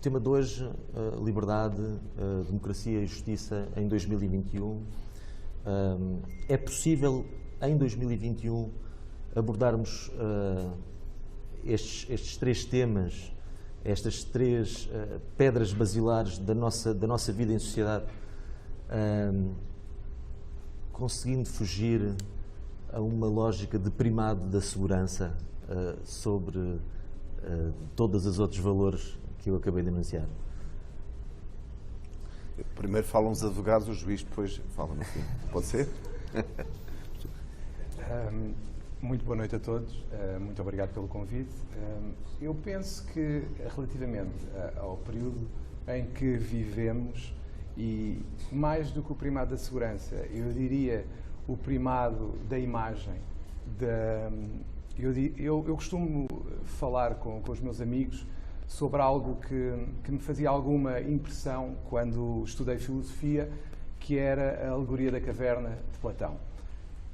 tema de hoje, liberdade, democracia e justiça em 2021. É possível, em 2021, abordarmos estes três temas, estas três pedras basilares da nossa vida em sociedade, conseguindo fugir a uma lógica de primado da segurança sobre todos os outros valores que eu acabei de anunciar? Primeiro falam os advogados, o juiz depois fala no fim. Pode ser? Muito boa noite a todos. Muito obrigado pelo convite. Eu penso que, relativamente ao período em que vivemos, e mais do que o primado da segurança, eu diria o primado da imagem. Eu costumo falar com os meus amigos sobre algo que me fazia alguma impressão quando estudei filosofia, que era a alegoria da caverna de Platão.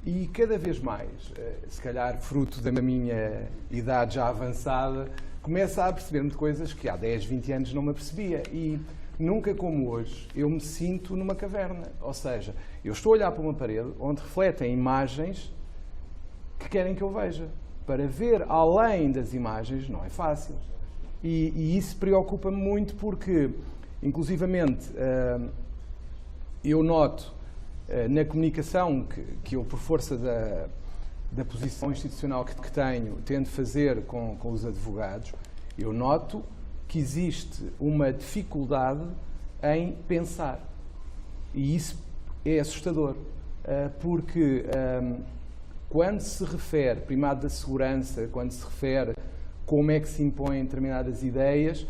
E cada vez mais, se calhar fruto da minha idade já avançada, começo a perceber-me de coisas que há 10, 20 anos não me apercebia. E nunca como hoje eu me sinto numa caverna. Ou seja, eu estou a olhar para uma parede onde refletem imagens que querem que eu veja. Para ver além das imagens não é fácil. E isso preocupa-me muito porque, inclusivamente, eu noto na comunicação que eu, por força da posição institucional que tenho, tento fazer com os advogados, eu noto que existe uma dificuldade em pensar. E isso é assustador, porque quando se refere primado da segurança, quando se refere como é que se impõem determinadas ideias,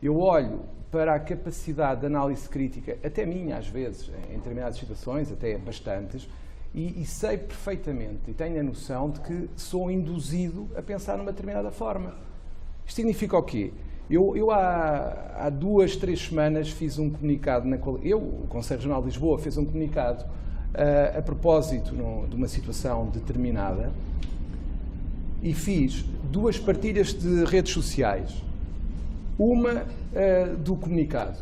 eu olho para a capacidade de análise crítica, até minha às vezes, em determinadas situações, até bastantes, e sei perfeitamente e tenho a noção de que sou induzido a pensar numa determinada forma. Isto significa o quê? Eu há 2, 3 semanas fiz um comunicado, o Conselho Regional de Lisboa fez um comunicado a propósito de uma situação determinada e fiz 2 partilhas de redes sociais. Uma do comunicado,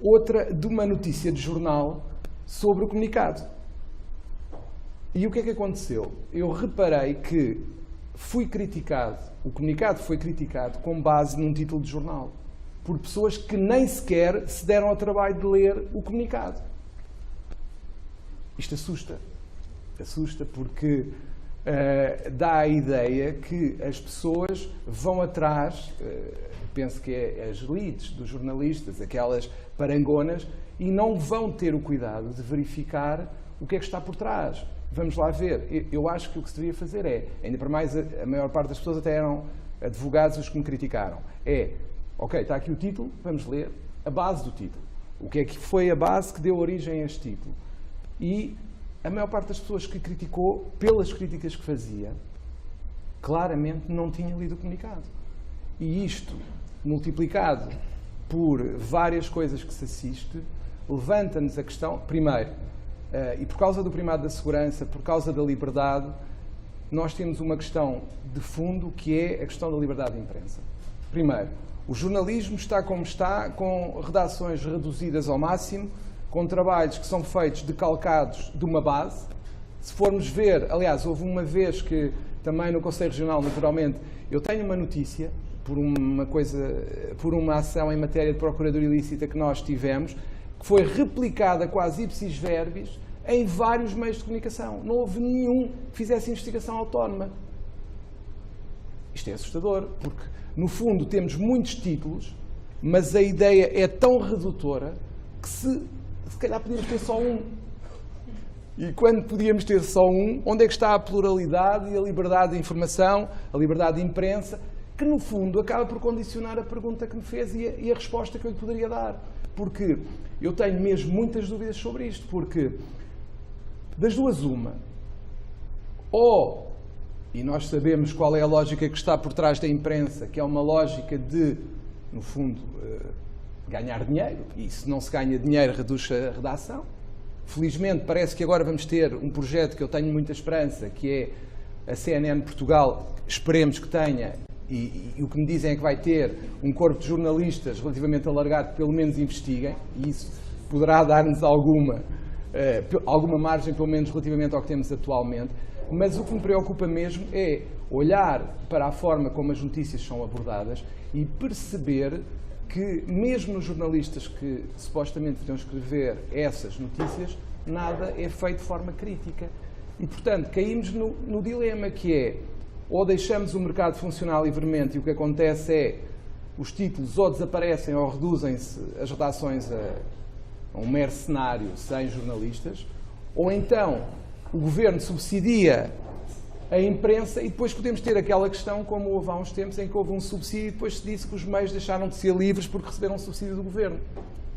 outra de uma notícia de jornal sobre o comunicado. E o que é que aconteceu? Eu reparei que o comunicado foi criticado com base num título de jornal, por pessoas que nem sequer se deram ao trabalho de ler o comunicado. Isto assusta. Assusta porque dá a ideia que as pessoas vão atrás, penso que é as leads dos jornalistas, aquelas parangonas, e não vão ter o cuidado de verificar o que é que está por trás. Vamos lá ver. Eu acho que o que se devia fazer ainda para mais a maior parte das pessoas até eram advogados os que me criticaram, ok, está aqui o título, vamos ler a base do título. O que é que foi a base que deu origem a este título? E a maior parte das pessoas que criticou, pelas críticas que fazia, claramente não tinha lido o comunicado. E isto, multiplicado por várias coisas que se assiste, levanta-nos a questão, primeiro, e por causa do primado da segurança, por causa da liberdade, nós temos uma questão de fundo, que é a questão da liberdade de imprensa. Primeiro, o jornalismo está como está, com redações reduzidas ao máximo, com trabalhos que são feitos decalcados de uma base. Se formos ver, aliás, houve uma vez que também no Conselho Regional, naturalmente, eu tenho uma notícia por uma ação em matéria de procuradoria ilícita que nós tivemos, que foi replicada quase ipsis verbis em vários meios de comunicação. Não houve nenhum que fizesse investigação autónoma. Isto é assustador, porque, no fundo, temos muitos títulos, mas a ideia é tão redutora que se calhar podíamos ter só um. E quando podíamos ter só um, onde é que está a pluralidade e a liberdade de informação, a liberdade de imprensa, que no fundo acaba por condicionar a pergunta que me fez e a resposta que eu lhe poderia dar. Porque eu tenho mesmo muitas dúvidas sobre isto, porque das duas uma, e nós sabemos qual é a lógica que está por trás da imprensa, que é uma lógica de, no fundo, ganhar dinheiro, e se não se ganha dinheiro reduz a redação. Felizmente parece que agora vamos ter um projeto que eu tenho muita esperança, que é a CNN Portugal, esperemos que tenha e o que me dizem é que vai ter um corpo de jornalistas relativamente alargado que pelo menos investiguem, e isso poderá dar-nos alguma margem, pelo menos relativamente ao que temos atualmente. Mas o que me preocupa mesmo é olhar para a forma como as notícias são abordadas e perceber que, mesmo nos jornalistas que supostamente deviam escrever essas notícias, nada é feito de forma crítica. E, portanto, caímos no dilema que é, ou deixamos o mercado funcionar livremente e o que acontece é os títulos ou desaparecem ou reduzem-se as redações a um mero cenário sem jornalistas, ou então o governo subsidia a imprensa e depois podemos ter aquela questão como houve há uns tempos em que houve um subsídio e depois se disse que os meios deixaram de ser livres porque receberam um subsídio do governo.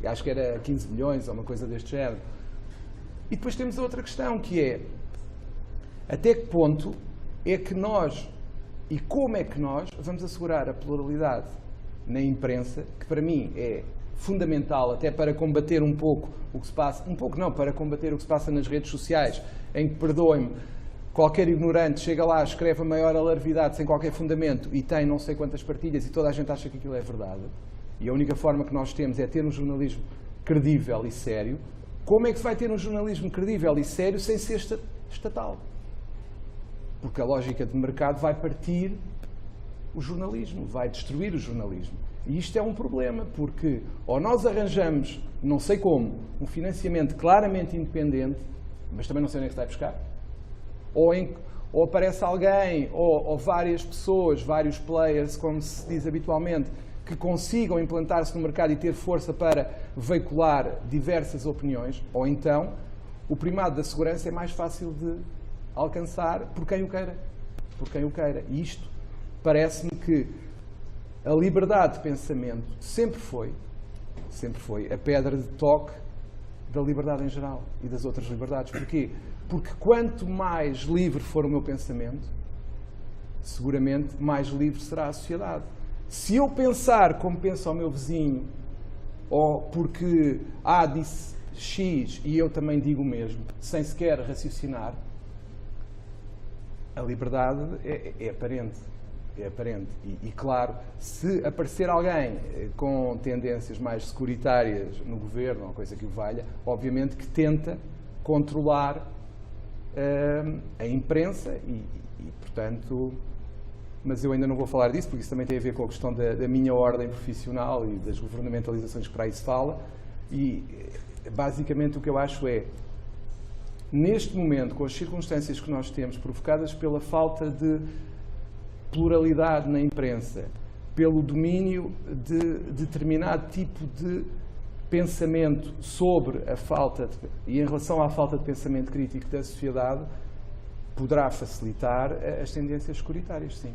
E acho que era 15 milhões ou uma coisa deste género. E depois temos outra questão que é até que ponto é que nós e como é que nós vamos assegurar a pluralidade na imprensa, que para mim é fundamental até para combater um pouco o que se passa, para combater o que se passa nas redes sociais, em que, perdoem-me, qualquer ignorante chega lá, escreve a maior alarvidade sem qualquer fundamento e tem não sei quantas partilhas e toda a gente acha que aquilo é verdade. E a única forma que nós temos é ter um jornalismo credível e sério. Como é que se vai ter um jornalismo credível e sério sem ser estatal? Porque a lógica de mercado vai partir o jornalismo, vai destruir o jornalismo. E isto é um problema, porque ou nós arranjamos, não sei como, um financiamento claramente independente, mas também não sei onde é que se vai buscar, ou aparece alguém, ou várias pessoas, vários players, como se diz habitualmente, que consigam implantar-se no mercado e ter força para veicular diversas opiniões, ou então o primado da segurança é mais fácil de alcançar por quem o queira. Por quem o queira. E isto parece-me que a liberdade de pensamento sempre foi a pedra de toque da liberdade em geral e das outras liberdades. Porquê? Porque quanto mais livre for o meu pensamento, seguramente mais livre será a sociedade. Se eu pensar como pensa o meu vizinho, ou porque disse X e eu também digo o mesmo, sem sequer raciocinar, a liberdade é aparente. É aparente. E claro, se aparecer alguém com tendências mais securitárias no governo, ou coisa que o valha, obviamente que tenta controlar a imprensa e, portanto, mas eu ainda não vou falar disso, porque isso também tem a ver com a questão da minha ordem profissional e das governamentalizações que para aí se fala. E, basicamente, o que eu acho é, neste momento, com as circunstâncias que nós temos, provocadas pela falta de pluralidade na imprensa, pelo domínio de determinado tipo de pensamento sobre a falta e em relação à falta de pensamento crítico da sociedade, poderá facilitar as tendências securitárias, sim.